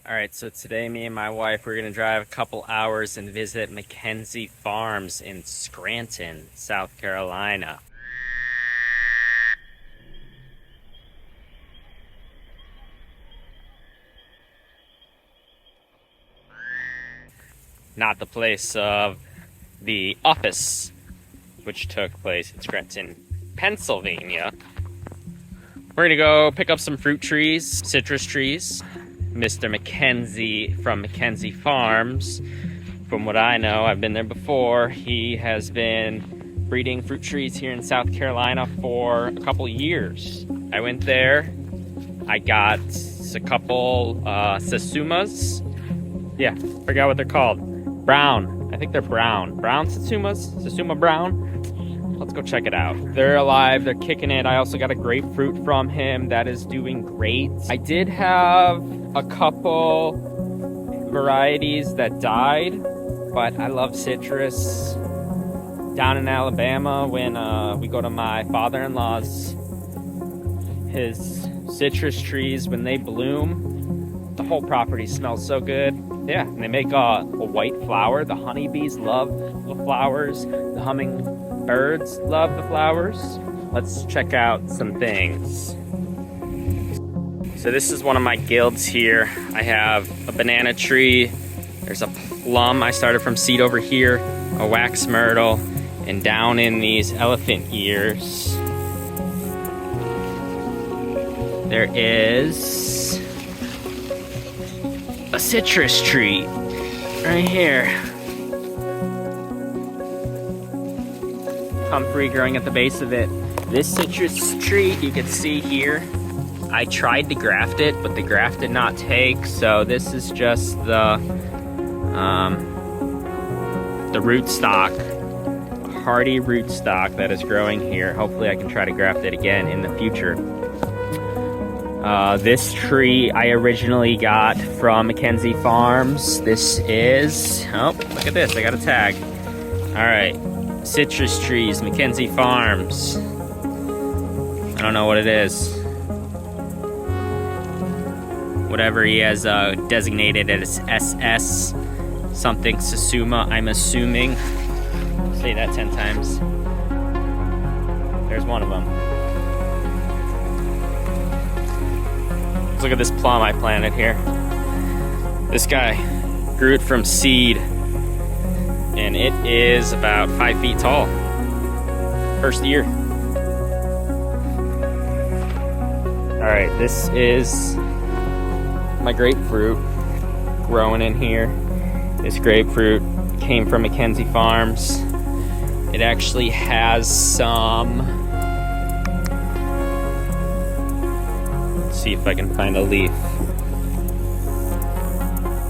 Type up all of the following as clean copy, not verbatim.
All right, so today me and my wife, we're gonna drive a couple hours and visit Mckenzie Farms in Scranton, South Carolina. Not the place of the office, which took place in Scranton, Pennsylvania. We're gonna go pick up some fruit trees, citrus trees. Mr. Mckenzie from Mckenzie Farms, from what I know, I've been there before, he has been breeding fruit trees here in South Carolina for a couple years. I went there, I got a couple Satsumas. Yeah, forgot what they're called. Brown, I think they're brown. Brown Satsumas, Satsuma Brown. Let's go check it out. They're alive, they're kicking it. I also got a grapefruit from him that is doing great. I did have a couple varieties that died, but I love citrus. Down in Alabama, when we go to my father-in-law's, his citrus trees, when they bloom, the whole property smells so good. Yeah, and they make a white flower. The honeybees love the flowers. The hummingbirds love the flowers. Let's check out some things. So this is one of my guilds here. I have a banana tree. There's a plum I started from seed over here, a wax myrtle, and down in these elephant ears, there is a citrus tree right here. Comfrey growing at the base of it. This citrus tree you can see here, I tried to graft it, but the graft did not take, so this is just the rootstock, hardy rootstock that is growing here. Hopefully I can try to graft it again in the future. This tree I originally got from Mckenzie Farms. This is, oh, look at this, I got a tag. All right, citrus trees, Mckenzie Farms. I don't know what it is. Whatever he has designated as SS something Satsuma, I'm assuming. Say that 10 times. There's one of them. Let's look at this plum I planted here. This guy grew it from seed, and it is about 5 feet tall. First year. All right, this is my grapefruit growing in here. This grapefruit came from Mckenzie Farms. It actually has some, let's see if I can find a leaf.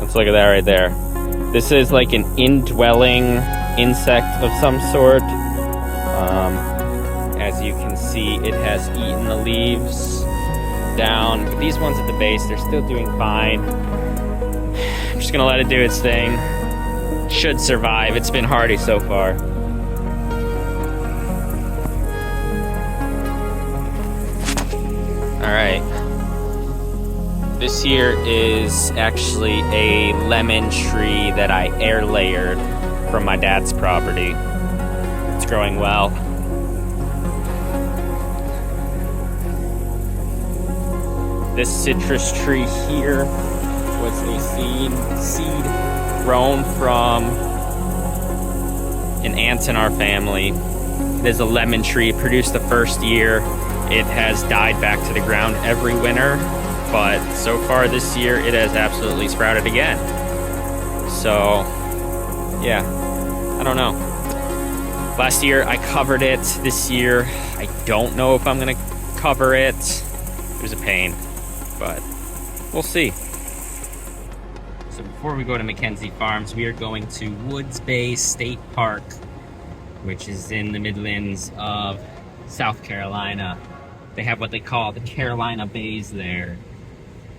Let's look at that right there. This is like an indwelling insect of some sort. As you can see, it has eaten the leaves down. But these ones at the base, they're still doing fine. I'm just gonna let it do its thing. Should survive. It's been hardy so far. All right. This here is actually a lemon tree that I air layered from my dad's property. It's growing well. This citrus tree here was a seed grown from an aunt in our family. It is a lemon tree. It produced the first year. It has died back to the ground every winter, but so far this year it has absolutely sprouted again. So yeah, I don't know. Last year I covered it. This year I don't know if I'm gonna cover it. It was a pain, but we'll see. So before we go to Mckenzie Farms, we are going to Woods Bay State Park, which is in the midlands of South Carolina. They have what they call the Carolina Bays there.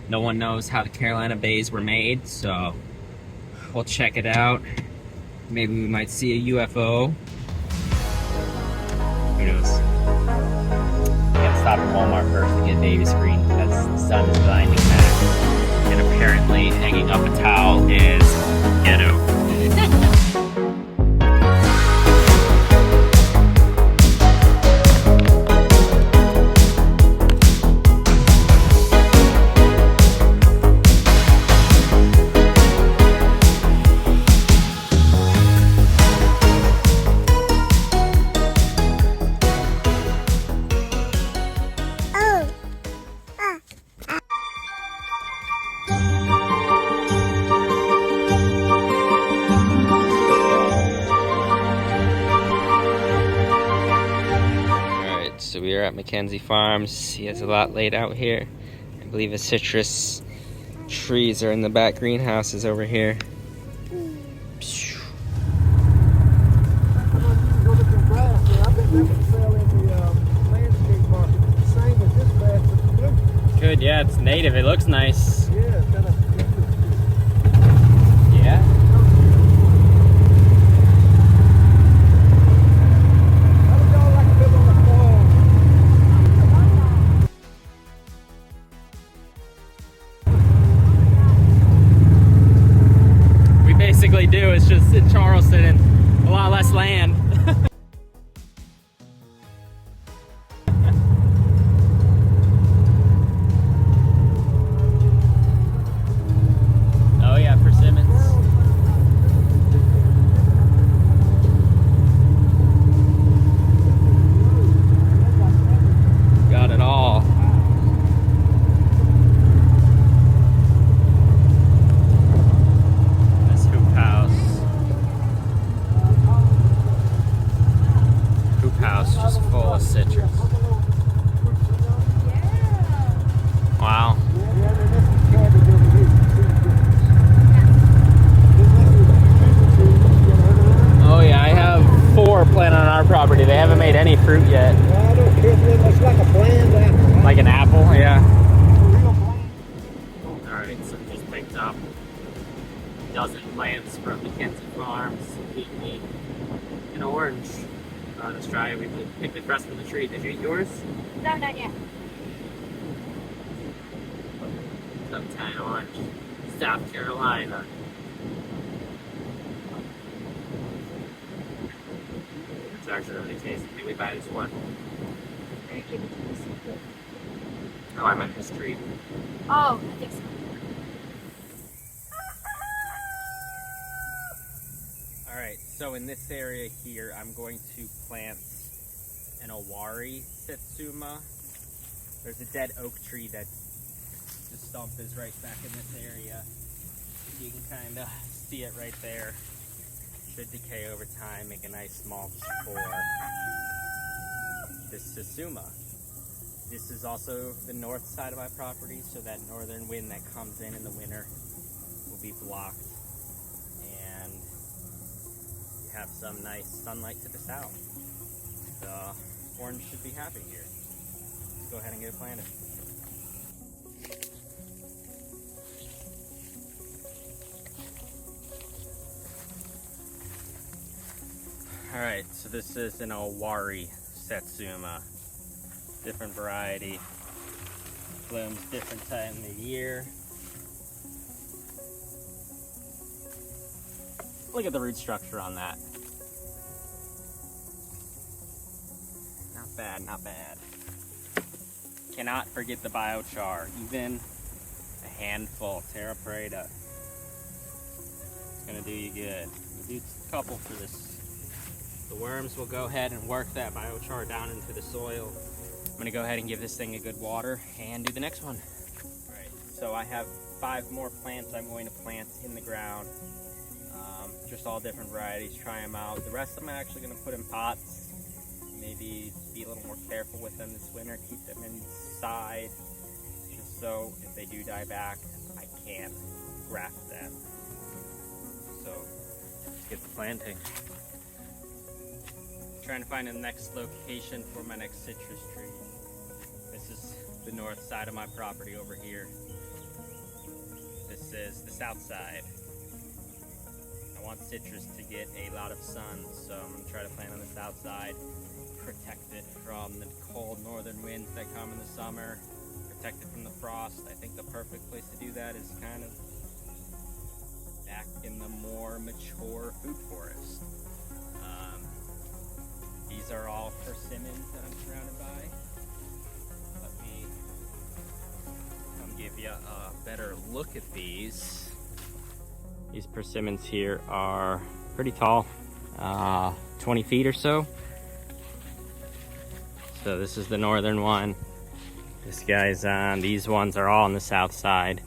No one knows how the Carolina Bays were made, so we'll check it out. Maybe we might see a UFO. Who knows? Gotta stop at Walmart first to get baby screen because the sun is blinding back. And apparently Apparently, hanging up a towel is ghetto. So we are at Mckenzie Farms. He has a lot laid out here. I believe his citrus trees are in the back greenhouses over here. Good, yeah, it's native. It looks nice. Yeah, it's got a... Yeah. Basically do. It's just in Charleston and a lot less land. Oh yeah, persimmons. Got it all. House just full of citrus. Wow. Oh yeah, I have 4 planted on our property. They haven't made any fruit yet. I don't care if it looks like a bland apple. Like an apple, yeah. Alright, so we just picked up a dozen plants from Mckenzie Farms. An orange. In Australia, we picked the crust from the tree. Did you eat yours? No, not yet. Sometime orange. South Carolina. It's actually really tasty. Can we buy this one? Oh, I meant this tree. Oh, I think so. Alright, so in this area here, I'm going to plant an Awari Satsuma. There's a dead oak tree that the stump is right back in this area. You can kind of see it right there. Should decay over time, make a nice mulch for this Satsuma. This is also the north side of my property, so that northern wind that comes in the winter will be blocked. And you have some nice sunlight to the south. The orange should be happy here. Let's go ahead and get it planted. Alright, so this is an Awari Satsuma. Different variety. Blooms different time of the year. Look at the root structure on that. Not bad, not bad. Cannot forget the biochar. Even a handful, terra parida. It's gonna do you good. We'll do a couple for this. The worms will go ahead and work that biochar down into the soil. I'm gonna go ahead and give this thing a good water and do the next one. All right, so I have 5 more plants I'm going to plant in the ground. Just all different varieties, try them out. The rest of them I'm actually gonna put in pots. Maybe be a little more careful with them this winter, keep them inside, just so if they do die back, I can't graft them. So, let's get the planting. Trying to find the next location for my next citrus tree. This is the north side of my property over here. This is the south side. I want citrus to get a lot of sun, so I'm going to try to plant on the south side, protect it from the cold northern winds that come in the summer, protect it from the frost. I think the perfect place to do that is kind of a more mature fruit forest. These are all persimmons that I'm surrounded by. Let me come give you a better look at these. These persimmons here are pretty tall, 20 feet or so. So this is the northern one. This guy's on, these ones are all on the south side.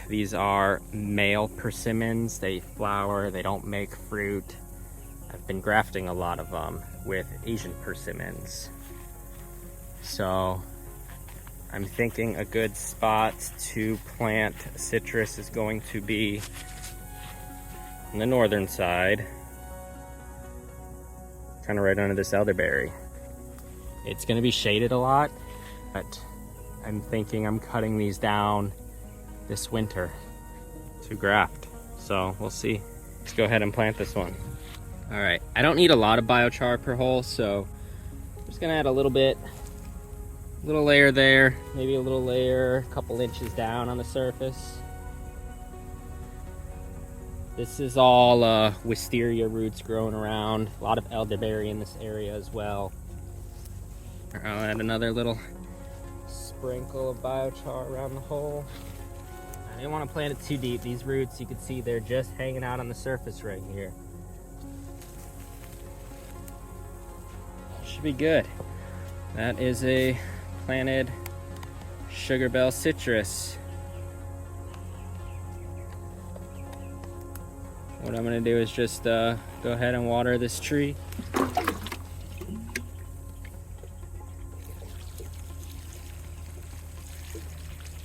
These are male persimmons. They flower, they don't make fruit. I've been grafting a lot of them with Asian persimmons. So I'm thinking a good spot to plant citrus is going to be on the northern side, kind of right under this elderberry. It's going to be shaded a lot, but I'm thinking I'm cutting these down this winter to graft. So we'll see. Let's go ahead and plant this one. All right, I don't need a lot of biochar per hole, so I'm just gonna add a little bit, little layer there, maybe a little layer, a couple inches down on the surface. This is all wisteria roots growing around, a lot of elderberry in this area as well. I'll add another little sprinkle of biochar around the hole. I didn't want to plant it too deep. These roots, you can see they're just hanging out on the surface right here. Should be good. That is a planted sugar bell citrus. What I'm going to do is just go ahead and water this tree.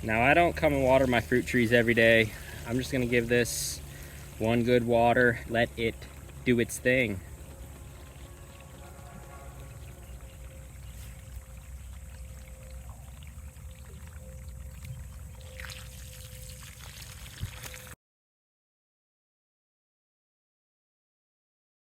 Now I don't come and water my fruit trees every day. I'm just gonna give this one good water, let it do its thing.